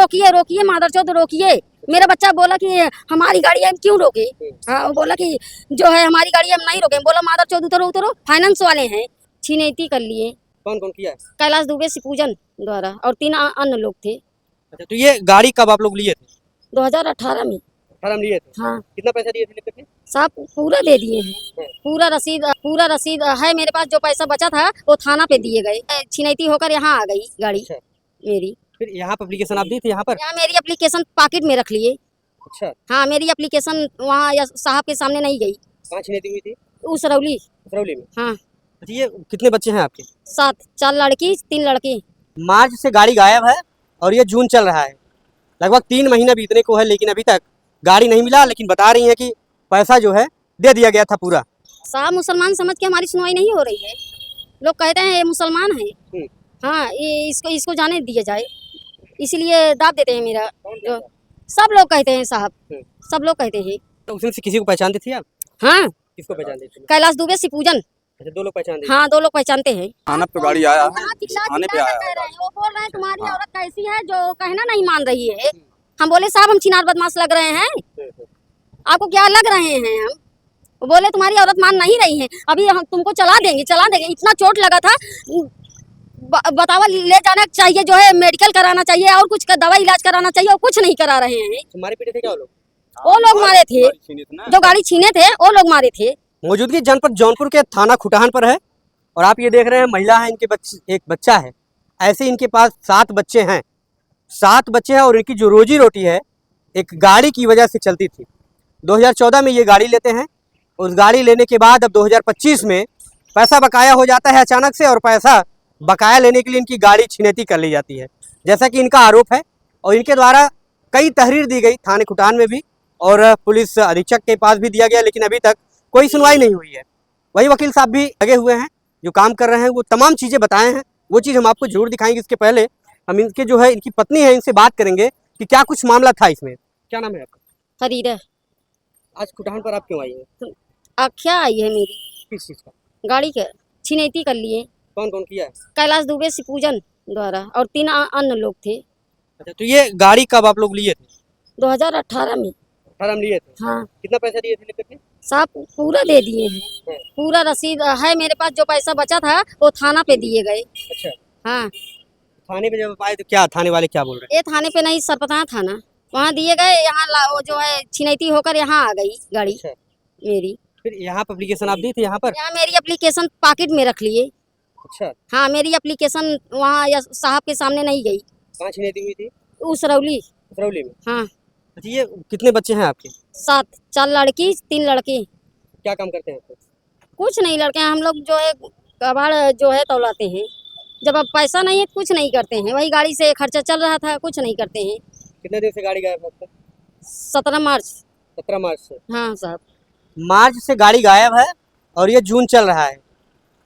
रोकिए रोकिए मादरचोद रोकिए। मेरा बच्चा बोला कि हमारी गाड़ी हम क्यों रोके। हाँ वो बोला कि जो है हमारी गाड़ी हम नहीं रोके। बोला मादरचोद उतरो उतरो, फाइनेंस वाले हैं। छिनैती कर लिए। कौन कौन किया है? कैलाश दुबे सिपूजन द्वारा और 3 अन्य लोग थे। अच्छा, तो ये गाड़ी कब आप लोग लिए थे? 2018 में। 18 में लिए थे। हाँ कितना पैसा दिए थे लेकर के? साहब पूरा दे दिए हैं। पूरा रसीद है मेरे पास। जो पैसा बचा था वो थाना पे दिए गए। छिनैती होकर यहाँ आ गई गाड़ी अच्छा, मेरी। फिर यहाँ पर एप्लीकेशन आप दी थी यहाँ पर? यहाँ मेरी एप्लीकेशन पॉकेट में रख लिए। अच्छा, हाँ मेरी एप्लीकेशन वहाँ साहब के सामने नहीं गई। कहाँ छिनैती हुई थी? उसरौली। उसरौली में। हाँ अच्छा, ये कितने बच्चे हैं आपके? 7, 4 लड़की 3 लड़के। मार्च से गाड़ी गायब है और ये जून चल रहा है। लगभग 3 महीने बीतने को है, लेकिन अभी तक गाड़ी नहीं मिला। लेकिन बता रही हैं कि पैसा जो है दे दिया गया था पूरा। साहब मुसलमान समझ के हमारी सुनवाई नहीं हो रही है। लोग कहते हैं ये मुसलमान है। हाँ ये इसको जाने दिया जाए, इसलिए दाब देते हैं मेरा। जो सब लोग कहते हैं साहब, सब लोग कहते हैं। तो उसमें से किसी को पहचानते थे आप? हाँ किसको पहचानते थे? कैलाश दुबे सिपूजन। अच्छा, 2 लोग पहचानते थे। हाँ 2 लोग पहचानते हैं। थाना पे गाड़ी आया है, थाने पे आया है। वो बोल रहे हैं तुम्हारी औरत कैसी है जो कहना नहीं मान रही है। हम बोले साहब हम चिनार बदमाश लग रहे हैं, आपको क्या लग रहे हैं हम। वो बोले तुम्हारी औरत मान नहीं रही है, अभी हम तुमको चला देंगे। इतना चोट लगा था। बतावा ले जाना चाहिए, जो है मेडिकल कराना चाहिए और कुछ दवा इलाज कराना चाहिए, और कुछ नहीं करा रहे हैं। तुम्हारे पीछे थे क्या वो लोग? वो लोग मारे थे, जो गाड़ी छीने थे वो लोग मारे थे। मौजूदगी जनपद जौनपुर के थाना खुटान पर है और आप ये देख रहे हैं महिला है, इनके बच्चे, एक बच्चा है। ऐसे इनके पास 7 बच्चे हैं। 7 बच्चे हैं और इनकी जो रोजी रोटी है एक गाड़ी की वजह से चलती थी। 2014 में ये गाड़ी लेते हैं। उस गाड़ी लेने के बाद अब 2025 में पैसा बकाया हो जाता है अचानक से, और पैसा बकाया लेने के लिए इनकी गाड़ी छिनैती कर ली जाती है, जैसा कि इनका आरोप है। और इनके द्वारा कई तहरीर दी गई थाने खुटान में भी और पुलिस अधीक्षक के पास भी दिया गया, लेकिन अभी तक कोई सुनवाई नहीं हुई है। वही वकील साहब भी लगे हुए हैं जो काम कर रहे हैं, वो तमाम चीज़ें बताए हैं। वो चीज़ हम आपको जरूर दिखाएंगे। इसके पहले हम इनके जो है इनकी पत्नी है, इनसे बात करेंगे कि क्या कुछ मामला था इसमें। क्या नाम है आपका? फरीदा। आज खुटान पर आप क्यों आई हैं? आख्या आई है मेरी किस चीज़ का? गाड़ी के छिनैती कर लिए। कौन कौन किया है? कैलाश दुबे सिपूजन द्वारा और 3 अन्य लोग थे। अच्छा, तो ये गाड़ी कब आप लोग लिए थे? 2018 में। 18 में लिए थे। हाँ कितना पैसा दिए थे लेकर के? साहब पूरा दे दिए हैं। पूरा रसीद है मेरे पास। जो पैसा बचा था वो थाना पे दिए गए। अच्छा, हाँ थाने पे जब आए तो क्या थाने वाले क्या बोल रहे ये थाने पे नहीं, सरपता थाना वहाँ दिए गए। यहाँ वो जो है छिनैती होकर यहाँ आ गई गाड़ी अच्छा। मेरी। फिर यहाँ पर एप्लीकेशन आप दी थी यहाँ पर? यहाँ मेरी एप्लीकेशन पॉकेट में रख लिए। अच्छा, हाँ मेरी एप्लीकेशन वहाँ साहब के सामने नहीं गई। कहाँ छिनैती हुई थी? उसरौली। उसरौली में। हाँ अच्छा, ये कितने बच्चे हैं आपके? 7, 4 लड़की 3 लड़के। क्या काम करते हैं आप? कुछ नहीं लड़के हम लोग जो है कबाड़ जो है तौलाते हैं। जब अब पैसा नहीं है कुछ नहीं करते हैं। वही गाड़ी से खर्चा चल रहा था, कुछ नहीं करते हैं। कितने दिन से गाड़ी गायब है आपका? 17 मार्च। 17 मार्च से। हाँ साहब मार्च से गाड़ी गायब है और ये जून चल रहा है।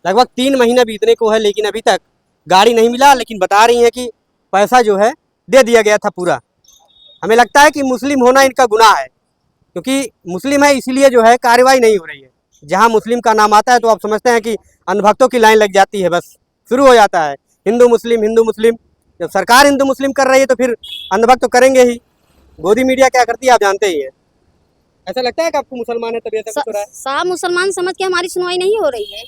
लगभग 3 महीने बीतने को है, लेकिन अभी तक गाड़ी नहीं मिला। लेकिन बता रही हैं कि पैसा जो है दे दिया गया था पूरा। हमें लगता है कि मुस्लिम होना इनका गुनाह है, क्योंकि मुस्लिम है इसीलिए जो है कार्रवाई नहीं हो रही है। जहां मुस्लिम का नाम आता है तो आप समझते हैं कि अंधभक्तों की लाइन लग जाती है, बस शुरू हो जाता है हिंदू मुस्लिम हिंदू मुस्लिम। जब सरकार हिंदू मुस्लिम कर रही है तो फिर अंधभक्त तो करेंगे ही। गोदी मीडिया क्या करती है आप जानते ही हैं। ऐसा लगता है कि आपको मुसलमान है तभी ऐसा कुछ हो रहा है? साहब मुसलमान समझ के हमारी सुनवाई नहीं हो रही है।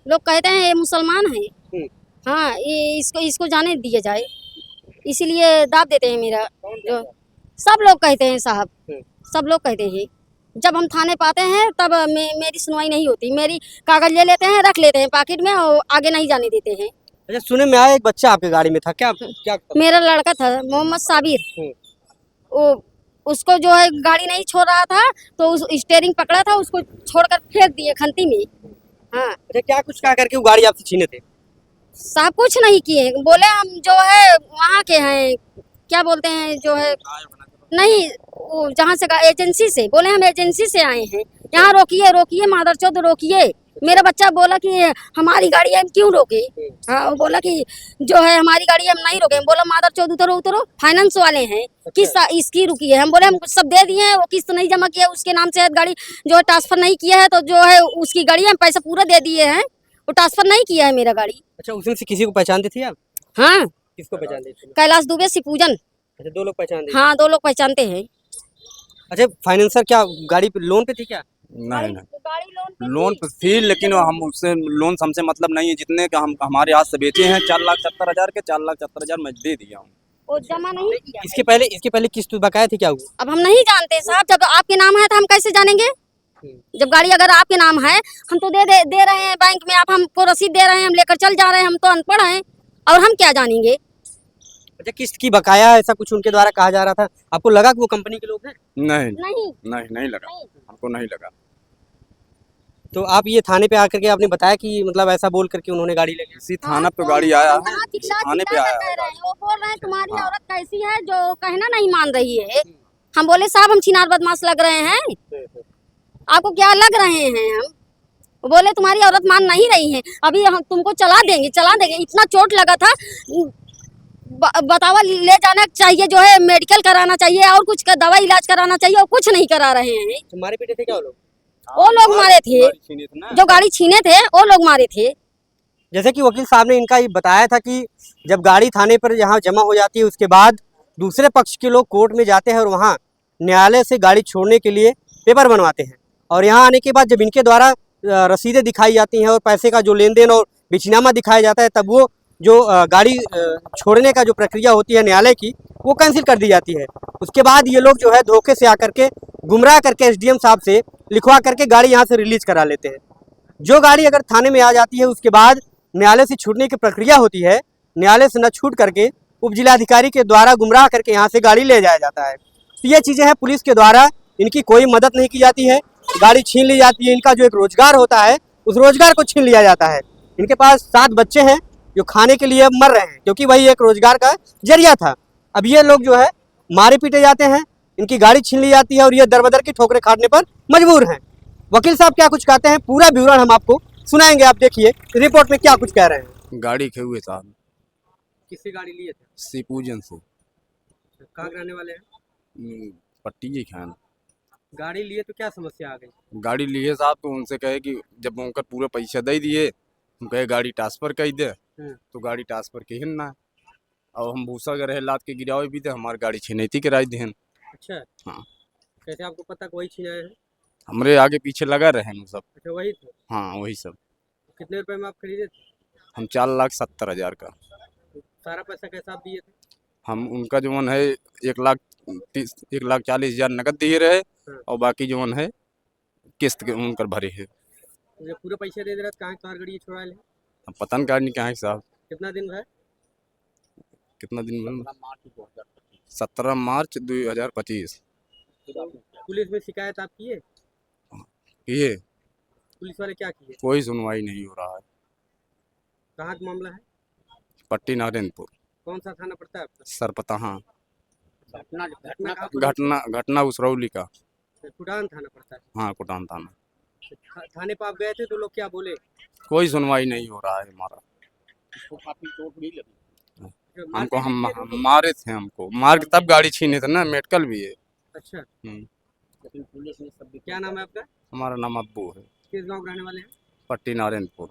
लोग कहते हैं ये मुसलमान है। हाँ ये इसको जाने दिया जाए, इसलिए दाब देते हैं मेरा। जो सब लोग कहते हैं साहब, सब लोग कहते हैं। जब हम थाने पाते हैं तब मेरी सुनवाई नहीं होती। मेरी कागज ले लेते हैं, रख लेते हैं पॉकेट में और आगे नहीं जाने देते हैं। अच्छा, सुने में आया एक बच्चा आपके गाड़ी में था, क्या मेरा लड़का था मोहम्मद साबिर। वो उसको जो है गाड़ी नहीं छोड़ रहा था तो उस स्टीयरिंग पकड़ा था, उसको छोड़कर फेंक दिए खंती में। हाँ अच्छा, क्या कुछ कहा करके वो गाड़ी आपसे छीने थे? साहब कुछ नहीं किए। बोले हम जो है वहाँ के हैं, क्या बोलते हैं जो है, नहीं वो जहाँ से एजेंसी से, बोले हम एजेंसी से आए हैं, यहाँ रोकिए रोकिए मादरचोद रोकिए। मेरा बच्चा बोला कि हमारी गाड़ी हम क्यों रोके। हाँ वो बोला कि जो है हमारी गाड़ी हम नहीं रोके। बोला मादरचोद उतरो उतरो, फाइनेंस वाले हैं। किस्त इसकी रुकी है। हम बोले हम सब दे दिए हैं, वो किस्त नहीं जमा किया, उसके नाम से गाड़ी जो है ट्रांसफर नहीं किया है, तो जो है उसकी गाड़ी हम पैसा पूरा दे दिए हैं, वो ट्रांसफर नहीं किया है मेरा गाड़ी। अच्छा, उसमें से किसी को पहचानते थे आप? हाँ किसको पहचानते थे? कैलाश दुबे सिपूजन। अच्छा, 2 लोग पहचान रहे हाँ 2 लोग पहचानते हैं। अच्छा, फाइनेंसर क्या गाड़ी पे लोन पे थी क्या? नहीं नहीं, गाड़ी लोन पे थी, लेकिन हम उससे लोन से हमसे मतलब नहीं है। जितने का हम हमारे हाथ से बेचे हैं 4,70,000 के, 4,70,000 मैं दे दिया हूँ। वो जमा नहीं किया। इसके पहले किस्त बकाया थी क्या वो? अब हम नहीं जानते साहब, जब आपके नाम है तो हम कैसे जानेंगे? जब गाड़ी अगर आपके नाम है, हम तो दे रहे हैं बैंक में, आप हमको रसीद दे रहे हैं, हम लेकर चल जा रहे हैं, हम तो अनपढ़ हैं और हम क्या जानेंगे? अच्छा, किस्त की बकाया ऐसा कुछ उनके द्वारा कहा जा रहा था, आपको लगा कि वो कंपनी के लोग हैं? नहीं नहीं नहीं, नहीं लगा, नहीं। हमको नहीं लगा। तो आप ये थाने पे आकर के आपने बताया कि मतलब ऐसा बोल करके उन्होंने गाड़ी ले ली? इसी थाना पे गाड़ी आया है, हाँ, इसी थाने पे आया कह है रहे हैं, वो बोल रहे हैं तुम्हारी हाँ। औरत कैसी है जो कहना नहीं मान रही है। हम बोले साहब हम छिनार बदमाश लग रहे हैं, आपको क्या लग रहे हैं हम? वो बोले तुम्हारी औरत मान नहीं रही है, अभी हम तुमको चला देंगे। इतना चोट लगा था, बतावा ले जाना चाहिए, जो है मेडिकल कराना चाहिए और कुछ का दवा इलाज कराना चाहिए, और कुछ नहीं करा रहे हैं। तुम्हारे पीछे थे क्या वो लोग? वो लोग मारे थे, जो गाड़ी छीने थे वो लोग मारे थे। जैसे कि वकील साहब ने इनका ये बताया था कि जब गाड़ी थाने पर यहाँ जमा हो जाती है, उसके बाद दूसरे पक्ष के लोग कोर्ट में जाते हैं और वहाँ न्यायालय से गाड़ी छोड़ने के लिए पेपर बनवाते हैं, और यहाँ आने के बाद जब इनके द्वारा रसीदें दिखाई जाती हैं और पैसे का जो लेन देन और बेचनामा दिखाया जाता है, तब वो जो गाड़ी छोड़ने का जो प्रक्रिया होती है न्यायालय की, वो कैंसिल कर दी जाती है। उसके बाद ये लोग जो है धोखे से आकर के गुमराह करके एसडीएम साहब से लिखवा करके गाड़ी यहाँ से रिलीज करा लेते हैं। जो गाड़ी अगर थाने में आ जाती है, उसके बाद न्यायालय से छूटने की प्रक्रिया होती है, न्यायालय से न छूट करके उप जिलाधिकारी के द्वारा गुमराह करके यहाँ से गाड़ी ले जाया जाता है। तो ये चीज़ें हैं, पुलिस के द्वारा इनकी कोई मदद नहीं की जाती है, गाड़ी छीन ली जाती है। इनका जो एक रोजगार होता है, उस रोजगार को छीन लिया जाता है। इनके पास 7 बच्चे हैं जो खाने के लिए मर रहे हैं, क्योंकि वही एक रोजगार का जरिया था। अब ये लोग जो है मारे पीटे जाते हैं, इनकी गाड़ी छीन ली जाती है और ये दरबदर की ठोकरें खाने पर मजबूर हैं। वकील साहब क्या कुछ कहते हैं, पूरा विवरण हम आपको सुनाएंगे। आप देखिए रिपोर्ट में क्या कुछ कह रहे हैं। गाड़ी खे हुए साहब, किससे गाड़ी लिए थे? सीपूजन से, कहाँ के रहने वाले हैं? पट्टी जी खान। गाड़ी लिए तो क्या समस्या आ गई? गाड़ी लिए साहब, तो उनसे कहे कि जब उनका पूरा पैसा दे दिए, हम कहे गाड़ी ट्रांसफर कर दे, तो गाड़ी ट्रांसफर के ना। और हम भूसा के रहे लाद के गिरावे भी थे, हमारी गाड़ी छिनैती कराई देहन। अच्छा, हाँ, कैसे आपको पता कोई छीना है? हमरे आगे पीछे लगा रहे हैं सब। अच्छा, वही थे। हाँ वही सब। कितने रुपए में आप खरीदे थे? हम 4,70,000 का। सारा पैसा कैसे आप दिए थे? हम उनका जो मन है 1,40,000 नकद दिए रहे, और बाकी जो मन है किस्त के उनकर भरे है। मुझे पूरे पैसे दे रहे थे, कहाँ कार गाड़ी छोड़ा ले? अब पता नहीं कार्ड नहीं कहाँ है साहब। कितना दिन है? कितना दिन में? 17 मार्च 2025। पुलिस में शिकायत आप किए? ये पुलिस वाले क्या किए? कोई सुनवाई नहीं हो रहा है। कहाँ का मामला है? पट्टी नारायणपुर, कौन सा थाना पड़ता है आपका? सरपतहा। घटना कहाँ पर हुई? घटना उसरौली का। कुटान थाना पड़ता है। हाँ, कुटान थाना। थाने पर आप गए थे तो लोग क्या बोले? कोई सुनवाई नहीं हो रहा है हमारा। काफी चोट भी लगी। हमको हम मारे थे, हमको मार के तब गाड़ी छीने थे ना, मेडिकल भी है। अच्छा, लेकिन पुलिस ने सब। क्या नाम है आपका? हमारा नाम अब्बू है, किस गांव के रहने वाले हैं? पट्टी नारायणपुर।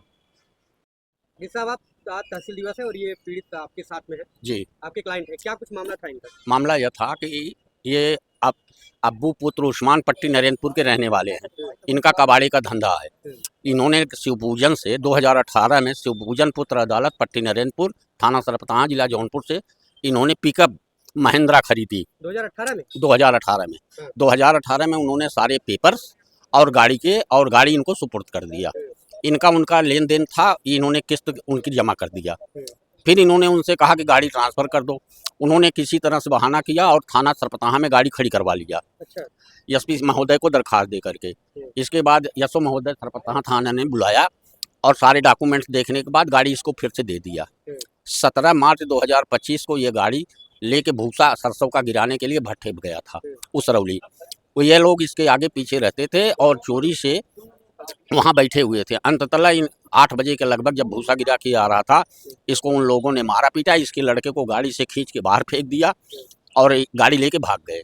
ये साहब आप तहसील दिवस है और ये पीड़ित आपके साथ में है, जी, आपके क्लाइंट है, क्या कुछ मामला था इनका? मामला यह था कि ये अब अब्बू पुत्र उस्मान पट्टी नरेंद्रपुर के रहने वाले हैं। इनका कबाड़ी का धंधा है। इन्होंने शिवपूजन से 2018 में शिवपूजन पुत्र अदालत पट्टी नरेंद्रपुर, थाना सरपतहा, जिला जौनपुर से इन्होंने पिकअप महिंद्रा खरीदी 2018 में। 2018 में। 2018 में उन्होंने सारे पेपर्स और गाड़ी इनको सुपुर्द कर दिया। उनका लेन देन था, इन्होंने किस्त उनकी जमा कर दिया। फिर इन्होंने उनसे कहा कि गाड़ी ट्रांसफ़र कर दो। उन्होंने किसी तरह से बहाना किया और थाना सरपतहा में गाड़ी खड़ी करवा लिया। अच्छा, एसपी महोदय को दरखास्त दे करके। इसके बाद एसओ महोदय सरपतहा थाना ने बुलाया और सारे डॉक्यूमेंट्स देखने के बाद गाड़ी इसको फिर से दे दिया। 17 मार्च 2025 को ये गाड़ी लेके भूसा सरसों का गिराने के लिए भट्टे गया था उसरौली। तो ये लोग इसके आगे पीछे रहते थे और चोरी से वहाँ बैठे हुए थे। अंततः इन 8 बजे के लगभग जब भूसा गिरा के आ रहा था, इसको उन लोगों ने मारा पीटा। इसके लड़के को गाड़ी से खींच के बाहर फेंक दिया और गाड़ी लेके भाग गए।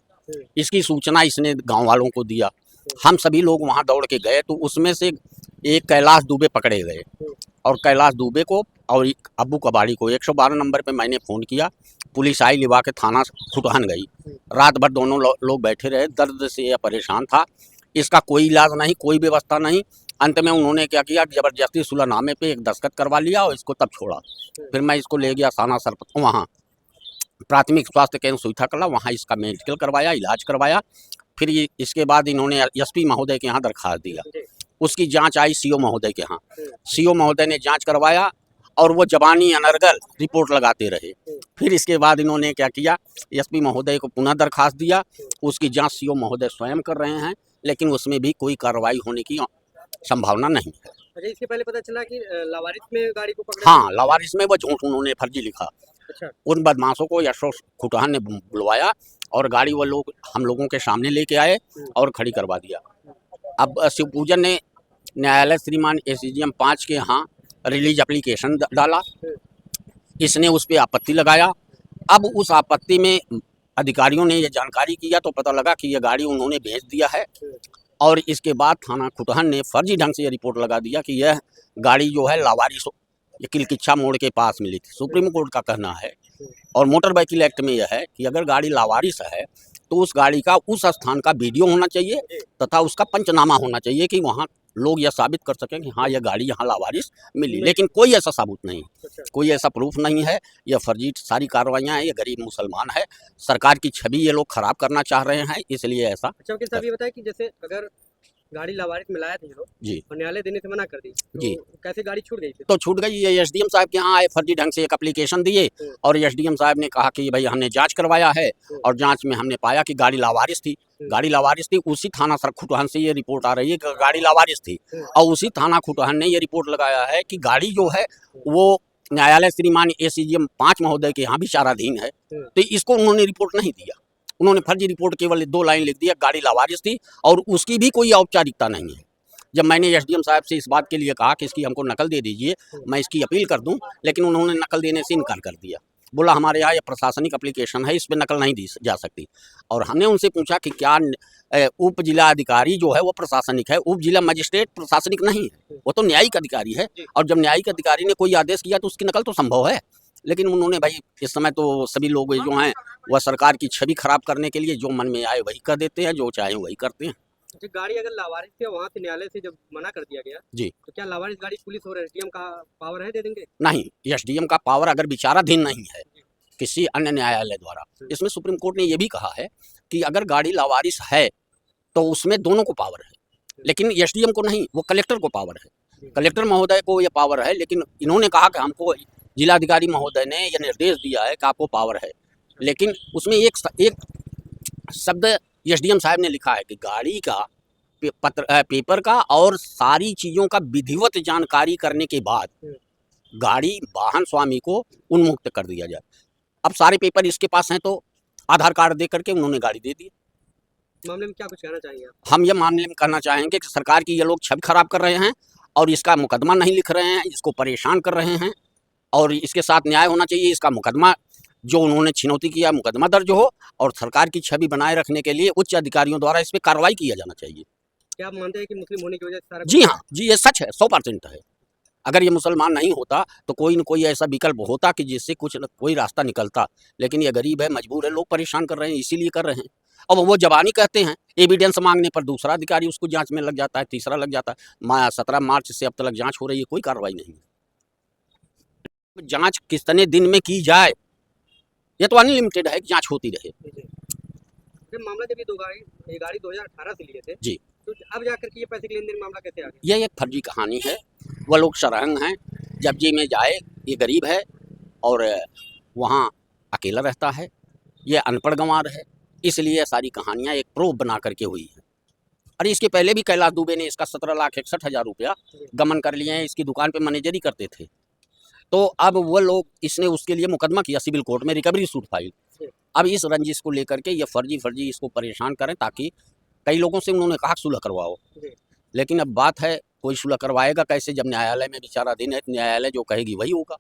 इसकी सूचना इसने गांव वालों को दिया। हम सभी लोग वहां दौड़ के गए तो उसमें से एक कैलाश दुबे पकड़े गए और कैलाश दुबे को और अब्बू कबाड़ी को 112 नंबर पे मैंने फ़ोन किया पुलिस आई लिवा के थाना खुटहन गई। रात भर दोनों लोग बैठे रहे, दर्द से यह परेशान था। इसका कोई इलाज नहीं, कोई व्यवस्था नहीं। अंत में उन्होंने क्या किया, जबरदस्ती सुलहनामे पे एक दस्तखत करवा लिया और इसको तब छोड़ा। फिर मैं इसको ले गया थाना सरपंच, वहाँ प्राथमिक स्वास्थ्य केंद्र सुईथा कला, वहाँ इसका मेडिकल करवाया, इलाज करवाया। फिर इसके बाद इन्होंने एसपी महोदय के यहाँ दरखास्त दिया। उसकी जांच आई सीओ महोदय के यहाँ। सीओ महोदय ने जांच करवाया और वो जबानी अनर्गल रिपोर्ट लगाते रहे। फिर इसके बाद इन्होंने क्या किया, एसपी महोदय को पुनः दरखास्त दिया। उसकी जांच सीओ महोदय स्वयं कर रहे हैं, लेकिन उसमें भी कोई कार्रवाई होने की संभावना नहीं है। अच्छा, इसके पहले पता चला कि लावारिस में गाड़ी को पकड़ा। हाँ, लावारिस में वो झूठ उन्होंने फर्जी लिखा। अच्छा। उन बदमाशों को यशो खुटहन ने बुलवाया और गाड़ी वो लोग हम लोगों के सामने लेके आए और खड़ी करवा दिया। अब शिवपूजन ने न्यायालय श्रीमान एसीजीएम 5 के यहाँ रिलीज एप्लीकेशन डाला। इसने उस पर आपत्ति लगाया। अब उस आपत्ति में अधिकारियों ने ये जानकारी किया तो पता लगा कि ये गाड़ी उन्होंने भेज दिया है और इसके बाद थाना खुटहन ने फर्जी ढंग से ये रिपोर्ट लगा दिया कि यह गाड़ी जो है लावारिस ये किलकिच्छा मोड़ के पास मिली थी। सुप्रीम कोर्ट का कहना है और मोटर व्हीकल एक्ट में यह है कि अगर गाड़ी लावारिस है तो उस गाड़ी का उस स्थान का वीडियो होना चाहिए तथा उसका पंचनामा होना चाहिए कि वहाँ लोग यह साबित कर सकें कि हाँ यह गाड़ी यहाँ लावारिस मिली। लेकिन कोई ऐसा सबूत नहीं, कोई ऐसा प्रूफ नहीं है। यह फर्जी सारी कार्रवाइयाँ हैं। ये गरीब मुसलमान है, सरकार की छवि ये लोग खराब करना चाह रहे हैं, इसलिए ऐसा। अच्छा, वकील साहब ये बताया कि जैसे अगर गाड़ी लावारिस में लाया था ये लोग जी और न्यायालय देने से मना कर दी तो जी कैसे गाड़ी छूट गई थी? तो छूट गई। ये एसडीएम साहब के यहाँ आए, फर्जी ढंग से एक एप्लीकेशन दिए और एसडीएम साहब ने कहा कि भाई हमने जांच करवाया है और जांच में हमने पाया कि गाड़ी लावारिस थी। गाड़ी लावारिस थी, उसी थाना सर खुटहन से ये रिपोर्ट आ रही है कि गाड़ी लावारिस थी और उसी थाना खुटहन ने ये रिपोर्ट लगाया है कि गाड़ी जो है वो न्यायालय श्रीमान एसीजीएम 5 महोदय के यहाँ विचाराधीन है। तो इसको उन्होंने रिपोर्ट नहीं दिया। उन्होंने फर्जी रिपोर्ट केवल 2 लाइन लिख दिया, गाड़ी लावारिस थी और उसकी भी कोई औपचारिकता नहीं है। जब मैंने एसडीएम साहब से इस बात के लिए कहा कि इसकी हमको नकल दे दीजिए, मैं इसकी अपील कर दूं, लेकिन उन्होंने नकल देने से इनकार कर दिया। बोला हमारे यहाँ ये प्रशासनिक एप्लीकेशन है, इस पर नकल नहीं दी जा सकती। और हमने उनसे पूछा कि क्या उप जिला अधिकारी जो है वो प्रशासनिक है? उप जिला मजिस्ट्रेट प्रशासनिक नहीं है, वो तो न्यायिक अधिकारी है। और जब न्यायिक अधिकारी ने कोई आदेश किया तो उसकी नकल तो संभव है। लेकिन उन्होंने भाई इस समय तो सभी लोग जो हैं वह सरकार की छवि खराब करने के लिए जो मन में आए वही कर देते हैं, जो चाहे वही करते हैं। अच्छा, गाड़ी अगर लावारिस थी वहाँ से न्यायालय से जब मना कर दिया गया जी तो क्या लावारिस गाड़ी पुलिस और एसडीएम का पावर है दे देंगे? नहीं, एसडीएम का पावर अगर विचाराधीन नहीं है किसी अन्य न्यायालय द्वारा, इसमें सुप्रीम कोर्ट ने यह भी कहा है कि अगर गाड़ी लावारिस है तो उसमें दोनों को पावर है, लेकिन एसडीएम को नहीं, वो कलेक्टर को पावर है। कलेक्टर महोदय को ये पावर है, लेकिन इन्होंने कहा कि हमको जिलाधिकारी महोदय ने यह निर्देश दिया है कि आपको पावर है। लेकिन उसमें एक शब्द एसडीएम साहब ने लिखा है कि गाड़ी का पेपर का और सारी चीज़ों का विधिवत जानकारी करने के बाद गाड़ी वाहन स्वामी को उन्मुक्त कर दिया जाए। अब सारे पेपर इसके पास हैं तो आधार कार्ड दे करके उन्होंने गाड़ी दे दी। मामले में क्या कुछ कहना चाहेंगे आप? हम ये मामले में कहना चाहेंगे कि सरकार की ये लोग छवि खराब कर रहे हैं और इसका मुकदमा नहीं लिख रहे हैं, इसको परेशान कर रहे हैं और इसके साथ न्याय होना चाहिए। इसका मुकदमा जो उन्होंने छिनौती किया, मुकदमा दर्ज हो और सरकार की छवि बनाए रखने के लिए उच्च अधिकारियों द्वारा इस पर कार्रवाई किया जाना चाहिए। क्या आप मानते हैं कि मुस्लिम होने की वजह से सारा? जी हाँ, जी ये सच है, 100% है। अगर ये मुसलमान नहीं होता तो कोई न कोई ऐसा विकल्प होता कि जिससे कुछ न कोई रास्ता निकलता, लेकिन ये गरीब है, मजबूर है, लोग परेशान कर रहे हैं, इसीलिए कर रहे हैं। अब वो जबानी कहते हैं, एविडेंस मांगने पर दूसरा अधिकारी उसको जांच में लग जाता है, तीसरा लग जाता है। 17 मार्च से अब तक जांच हो रही है, कोई कार्रवाई नहीं है। जांच कितने दिन में की जाए, ये तो अनलिमिटेड है कि जांच होती रहे। जब मामला जब ये गाड़ी 2018 से लिए थे जी, तो अब जाकर के ये पैसे के लेन देन मामला कैसे आ गया? यह एक फर्जी कहानी है। वह लोग सरहंग हैं, जब्जी में जाए, ये गरीब है और वहाँ अकेला रहता है, ये अनपढ़ गंवार है, इसलिए सारी कहानियाँ एक प्रूफ बना करके हुई है। और इसके पहले भी कैलाश दुबे ने इसका 17,61,000 रुपया गमन कर लिए हैं। इसकी दुकान पे मैनेजरी करते थे। तो अब वो लोग, इसने उसके लिए मुकदमा किया सिविल कोर्ट में, रिकवरी सूट फाइल। अब इस रंजिश को लेकर के ये फर्जी इसको परेशान करें, ताकि कई लोगों से उन्होंने कहा सुलह करवाओ, लेकिन अब बात है कोई सुलह करवाएगा कैसे जब न्यायालय में विचाराधीन है। न्यायालय जो कहेगी वही होगा।